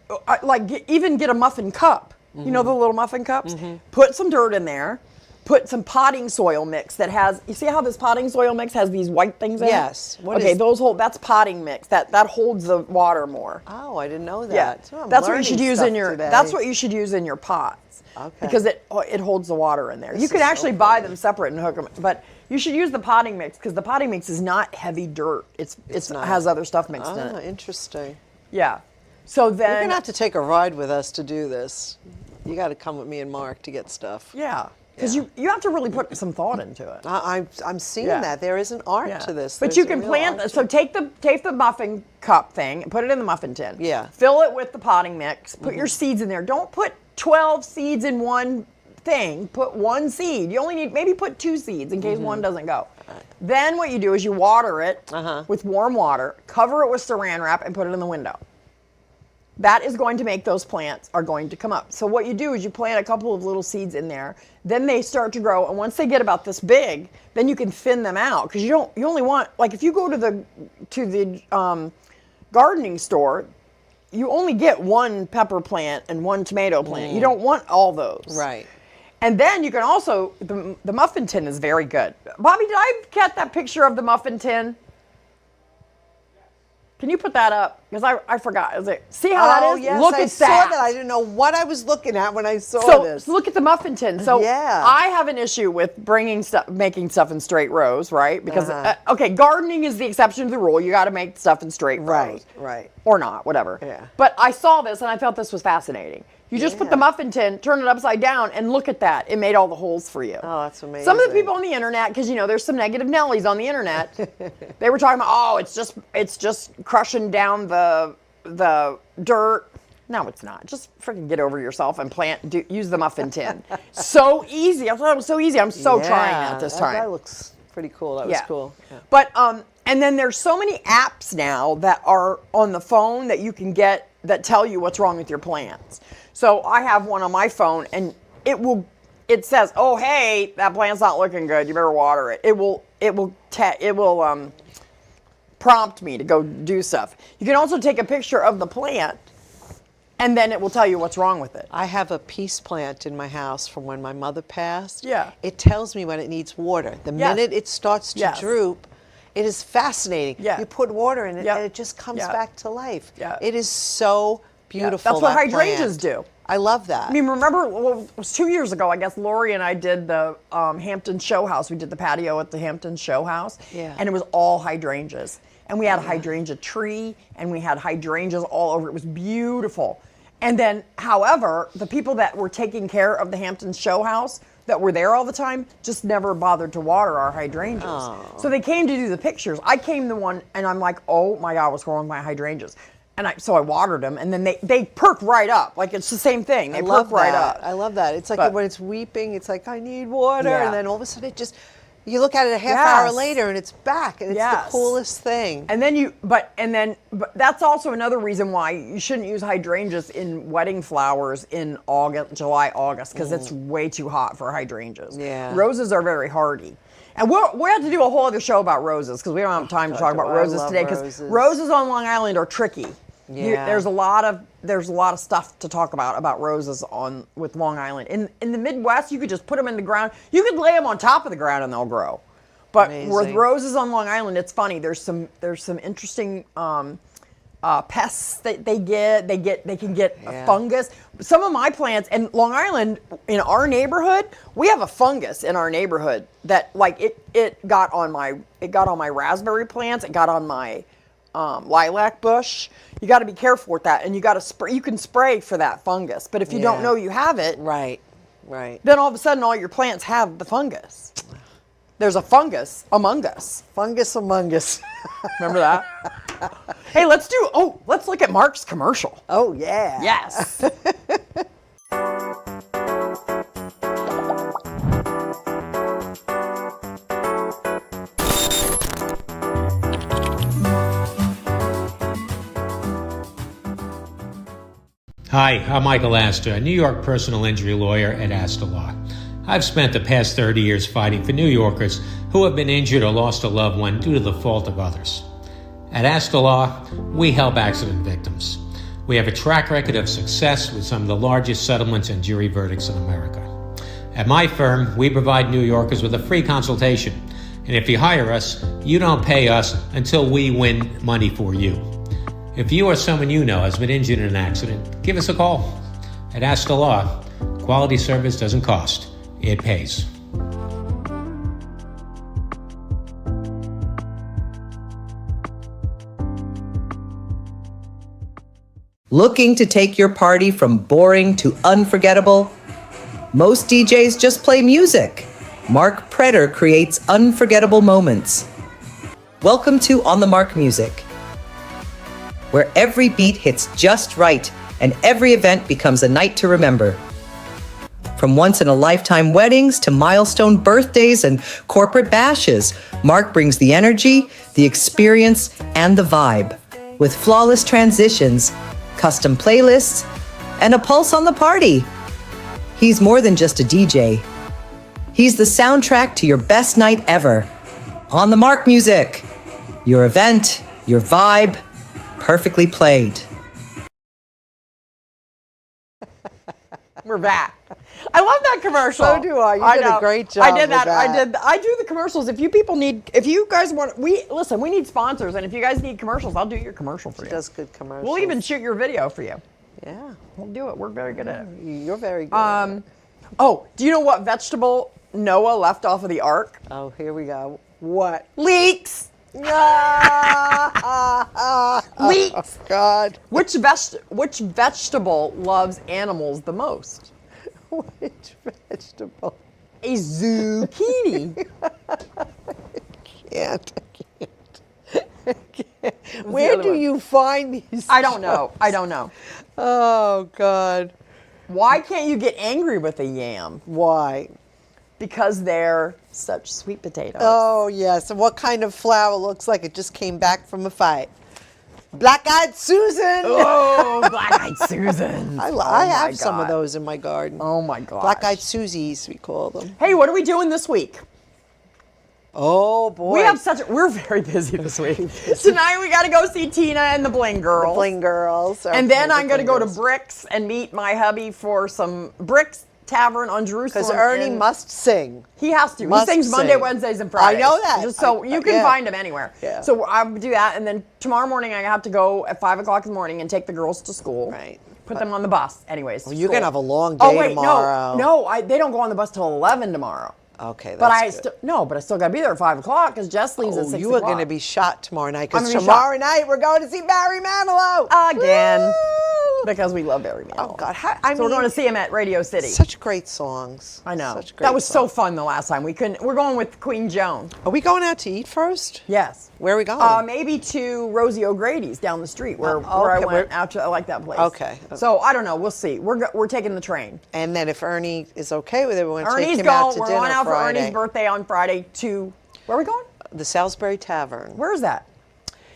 even get a muffin cup. You know the little muffin cups. Put some dirt in there. Put some potting soil mix that has. You see how this potting soil mix has these white things in it? Yes. That's potting mix. That holds the water more. Oh, I didn't know that. Yeah, So I'm that's what you should learning use stuff in your. today. That's what you should use in your pots. Okay. Because it holds the water in there. You This could is so actually buy them separate and hook them, but you should use the potting mix because the potting mix is not heavy dirt. It not. has other stuff mixed in Ah, it. interesting. Yeah. So You're then. gonna have to take a ride with us to do this. You got to come with me and Mark to get stuff. Yeah. Because you have to really put some thought into it. I'm seeing Yeah. that there is an art Yeah. to this. But There's you a can real plant. art So to take the muffin cup thing and put it in the muffin tin. Yeah. Fill it with the potting mix. Put your seeds in there. Don't put 12 seeds in one thing. Put one seed. You only need maybe put 2 seeds in case one doesn't go. Then what you do is you water it with warm water, cover it with saran wrap, and put it in the window. That is going to make those plants are going to come up. So what you do is you plant a couple of little seeds in there. Then they start to grow, and once they get about this big, then you can thin them out because you only want, like, if you go to the gardening store, you only get one pepper plant and one tomato plant. You don't want all those. Right. And then you can also, the muffin tin is very good. Bobby, did I get that picture of the muffin tin? Can you put that up? Because I forgot. See how that is? Yes, Look I at saw that. I didn't know what I was looking at when I saw this. So look at the muffin tin. So Yeah. I have an issue with making stuff in straight rows, right? Because okay, gardening is the exception to the rule. You got to make stuff in straight rows, Right. or not, whatever. Yeah. But I saw this and I thought this was fascinating. You just put the muffin tin, turn it upside down, and look at that. It made all the holes for you. Oh, that's amazing. Some of the people on the internet, because there's some negative Nellies on the internet, they were talking about, it's just crushing down the dirt. No, it's not. Just freaking get over yourself and use the muffin tin. So easy. I thought it was so easy. I'm so trying that this time. That looks pretty cool. That was cool. Yeah. But and then there's so many apps now that are on the phone that you can get that tell you what's wrong with your plants. So I have one on my phone, and it says, "Oh, hey, that plant's not looking good. You better water it." It will prompt me to go do stuff. You can also take a picture of the plant, and then it will tell you what's wrong with it. I have a peace plant in my house from when my mother passed. Yeah. It tells me when it needs water. The minute it starts to droop, it is fascinating. Yeah. You put water in it, Yeah. and it just comes Yeah. back to life. Yeah. It is so beautiful. That's what that hydrangeas plant. do. I love that. I mean, remember, it was 2 years ago, I guess, Lori and I did the Hampton Show House. We did the patio at the Hampton Show House. Yeah. And it was all hydrangeas. And we had a hydrangea tree, and we had hydrangeas all over. It was beautiful. And then, however, the people that were taking care of the Hampton Show House, that were there all the time, just never bothered to water our hydrangeas. So they came to do the pictures. I came to one, and I'm like, oh my God, what's wrong with my hydrangeas? And so I watered them, and then they perk right up. Like, it's the same thing. They perk right up. I love that. It's like when it's weeping, it's like, I need water. Yeah. And then all of a sudden you look at it a half hour later and it's back, and it's the coolest thing. And then but that's also another reason why you shouldn't use hydrangeas in wedding flowers in July, August, because it's way too hot for hydrangeas. Yeah. Roses are very hardy. And we'll have to do a whole other show about roses, because we don't have time to talk about roses today, because roses on Long Island are tricky. Yeah. There's a lot of stuff to talk about roses with Long Island. In the Midwest, you could just put them in the ground. You could lay them on top of the ground and they'll grow. But with roses on Long Island, it's funny. There's some interesting pests that they can get a fungus. Some of my plants in Long Island, in our neighborhood, we have a fungus in our neighborhood that, like, it got on my raspberry plants. It got on my lilac bush. You got to be careful with that, and you got to spray. You can spray for that fungus, but if you don't know you have it, right, then all of a sudden all your plants have the fungus. There's a fungus among us. Fungus among us. Remember that? Hey, let's look at Mark's commercial. Oh yeah. Yes. Hi, I'm Michael Astor, a New York personal injury lawyer at Astor Law. I've spent the past 30 years fighting for New Yorkers who have been injured or lost a loved one due to the fault of others. At Astor Law, we help accident victims. We have a track record of success with some of the largest settlements and jury verdicts in America. At my firm, we provide New Yorkers with a free consultation. And if you hire us, you don't pay us until we win money for you. If you or someone you know has been injured in an accident, give us a call. At Astor Law, quality service doesn't cost, it pays. Looking to take your party from boring to unforgettable? Most DJs just play music. Mark Pretter creates unforgettable moments. Welcome to On the Mark Music, where every beat hits just right and every event becomes a night to remember. From once-in-a-lifetime weddings to milestone birthdays and corporate bashes, Mark brings the energy, the experience, and the vibe. With flawless transitions, custom playlists, and a pulse on the party. He's more than just a DJ. He's the soundtrack to your best night ever. On the Mark Music. Your event, your vibe, perfectly played. We're back. I love that commercial. So do I. You did a great job. I did with that. I do the commercials. If you guys want, we need sponsors, and if you guys need commercials, I'll do your commercial for you. She does good commercials. We'll even shoot your video for you. Yeah. We'll do it. We're very good at it. You're very good. Oh, do you know what vegetable Noah left off of the ark? Oh, here we go. What? Leeks. Leeks. Oh, God. Which vegetable loves animals the most? Which vegetable? A zucchini. I can't. Where do you find these? I don't know. Oh, God. Why can't you get angry with a yam? Why? Because they're such sweet potatoes. Oh, yes. And what kind of flower looks like it just came back from a fight? Black-eyed Susan. Oh, black-eyed Susan. I have some of those in my garden. Oh, my God. Black-eyed Susies, we call them. Hey, what are we doing this week? Oh, boy. We're very busy this week. Tonight we got to go see Tina and the Bling Girls. The Bling Girls. And then I'm going to go to Bricks and meet my hubby for some Bricks Tavern on Jerusalem. Because Ernie must sing. He has to. Must he sings Monday, sing. Wednesdays, and Fridays. I know that. Just so you can find him anywhere. Yeah. So I'll do that, and then tomorrow morning I have to go at 5 o'clock in the morning and take the girls to school. Right. Put them on the bus. Anyways. Well, you're going to have a long day tomorrow. No, they don't go on the bus till 11 tomorrow. Okay, but that's good. But I still got to be there at 5 o'clock because Jess leaves at 6 you o'clock. are going to be shot tomorrow night because tomorrow night we're going to see Barry Manilow. Again. Woo! Because we love Barry Manilow. Oh, God. So we're going to see him at Radio City. Such great songs. I know. Such great That was so songs. fun the last time. We're going with Queen Joan. Are we going out to eat first? Yes. Where are we going? Maybe to Rosie O'Grady's down the street where I went out to. I like that place. Okay. So I don't know. We'll see. We're taking the train. And then if Ernie is okay with it, we're going to take Ernie's him out to going. dinner We're going out for Friday. Ernie's birthday on Friday to. Where are we going? The Salisbury Tavern. Where is that?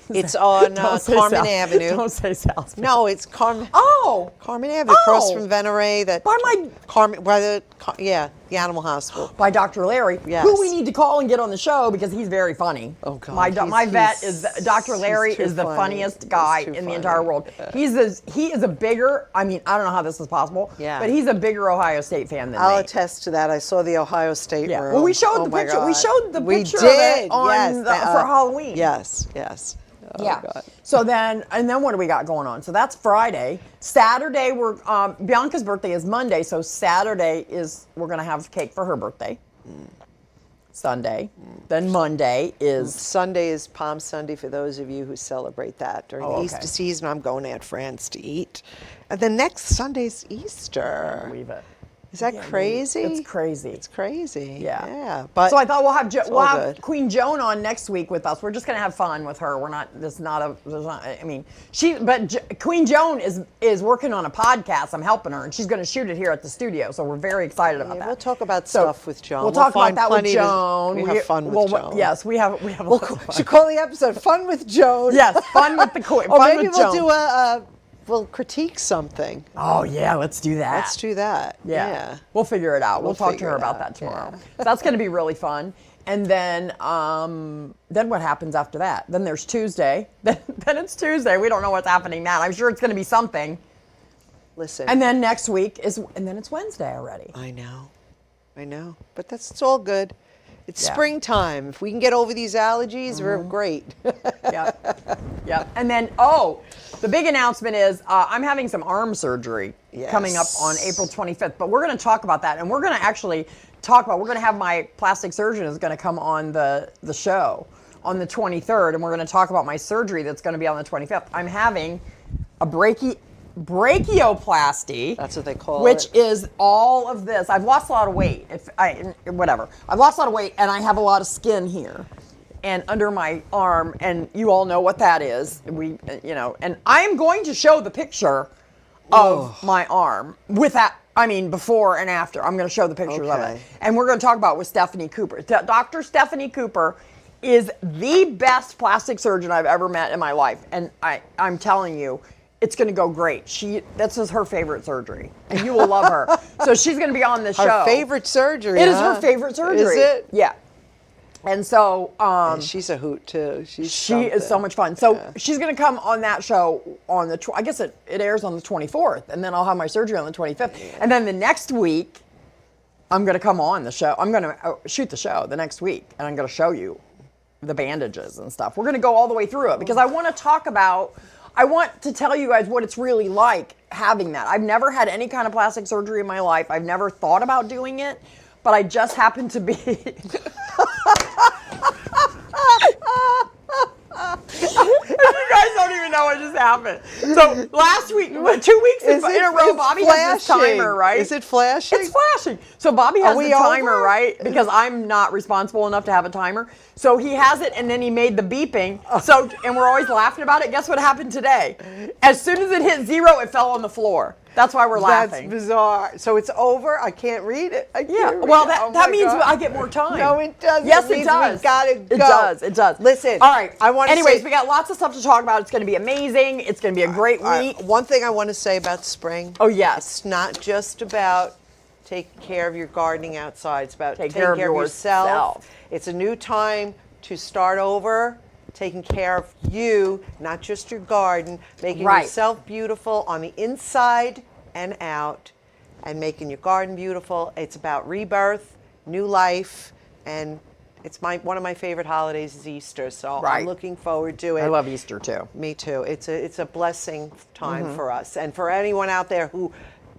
It's on Don't say Carmen Sal- Avenue. Don't say Salisbury. No, it's Carmen. Oh. Carmen Avenue, across from Venere. That By my. Carmen, the animal hospital. By Dr. Larry, Yes. who we need to call and get on the show because he's very funny. Oh, God. My vet is Dr. Larry too is the funny. funniest guy He's too in the funny. entire world. Yeah. He is a bigger. I mean, I don't know how this is possible. Yeah. But he's a bigger Ohio State fan than I'll me. attest to that. I saw the Ohio State room. Well, we showed Oh the my picture. We God. showed the We picture did. of it on Yes, for Halloween. Yes. Oh, Yeah. God. So then what do we got going on? So that's Friday. Saturday, Bianca's birthday is Monday, so Saturday we're gonna have cake for her birthday. Sunday. Then Monday is Sunday is Palm Sunday for those of you who celebrate that during the Easter season. I'm going to Aunt France to eat. And then next Sunday's Easter. I can't believe it. Is that crazy? It's crazy. It's crazy. Yeah. Yeah. But So I thought we'll have good. Queen Joan on next week with us. We're just gonna have fun with her. We're not. I mean, Queen Joan is working on a podcast. I'm helping her, and she's gonna shoot it here at the studio. So we're very excited about that. We'll talk about stuff with Joan. We'll talk about find that with plenty to- Joan. we have fun with Joan. Yes, we have. We'll should call the episode "Fun with Joan." Yes, fun with the Queen. Or fun maybe with we'll Joan. do we'll critique something. Oh yeah, let's do that. Let's do that. Yeah. We'll figure it out. We'll talk to figure her it about out, that tomorrow. yeah. So that's going to be really fun. And then what happens after that? Then there's Tuesday. Then it's Tuesday. We don't know what's happening now. I'm sure it's going to be something. Listen. And then next week and then it's Wednesday already. I know. But it's all good. It's Yeah. springtime. If we can get over these allergies, we're great. Yep. And then, the big announcement is I'm having some arm surgery coming up on April 25th. But we're going to talk about that. And we're going to actually we're going to have my plastic surgeon is going to come on the show on the 23rd. And we're going to talk about my surgery that's going to be on the 25th. I'm having a brachioplasty. That's what they call which it. is all of this. I've lost a lot of weight. I've lost a lot of weight and I have a lot of skin here and under my arm, and you all know what that is. And I'm going to show the picture of my arm with that I mean, before and after. I'm going to show the pictures of it. Okay. And we're going to talk about with Stephanie Cooper. Dr. Stephanie Cooper is the best plastic surgeon I've ever met in my life. And I'm telling you, it's going to go great. This is her favorite surgery. And you will love her. So she's going to be on the show. Her favorite surgery, It is her favorite surgery. Is it? Yeah. And so And she's a hoot too. she is so much fun. So she's going to come on that show on the I guess it airs on the 24th, and then I'll have my surgery on the 25th. And then the next week I'm going to come on the show. I'm going to shoot the show the next week, and I'm going to show you the bandages and stuff. We're going to go all the way through it because I want to tell you guys what it's really like having that. I've never had any kind of plastic surgery in my life. I've never thought about doing it, but I just happened to be You guys don't even know what just happened. So last week, 2 weeks in a row, Bobby has this timer, right? Is it flashing? It's flashing. So Bobby has the timer, over? right? Because I'm not responsible enough to have a timer. So he has it, and then he made the beeping. So, and we're always laughing about it. Guess what happened today? As soon as it hit 0, it fell on the floor. That's why we're laughing. That's bizarre. So it's over. I can't read it. Well, that means I get more time. No, it doesn't. Yes, it it does. We gotta go. It does. It does. Listen. All right. I want. Anyways, we got lots of stuff to talk about. It's going to be amazing. It's going to be a great week. One thing I want to say about spring. Oh yes. It's not just about taking care of your gardening outside. It's about taking care of yourself. It's a new time to start over. Taking care of you, not just your garden, making yourself beautiful on the inside and out, and making your garden beautiful. It's about rebirth, new life, and it's one of my favorite holidays is Easter, so I'm looking forward to it. I love Easter too. Me too. It's a blessing time for us, and for anyone out there who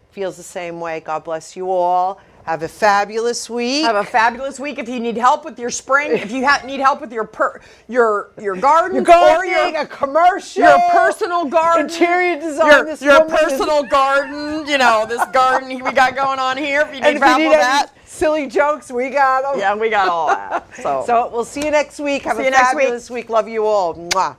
feels the same way, God bless you all. Have a fabulous week. Have a fabulous week. If you need help with your spring, if you need help with your garden, or a commercial, your personal garden, interior design, your personal garden, this garden we got going on here. If you need help with that, silly jokes, we got them. Yeah, we got all that. So we'll see you next week. Have a fabulous week. Love you all. Mwah.